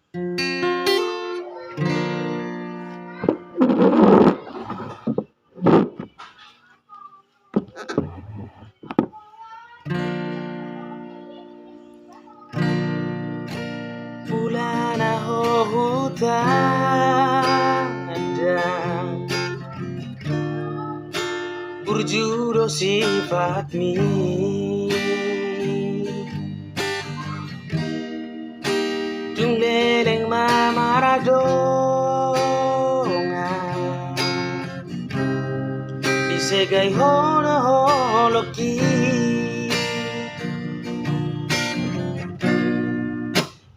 Bulan hutan berjudul sifatmi Tungleleng mamaradonga Bisegai hono holoki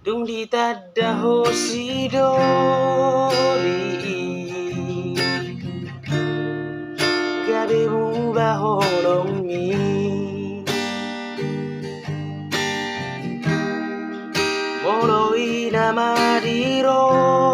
Dung di tada hosidoli Gabe muba holongi Molo ina madiro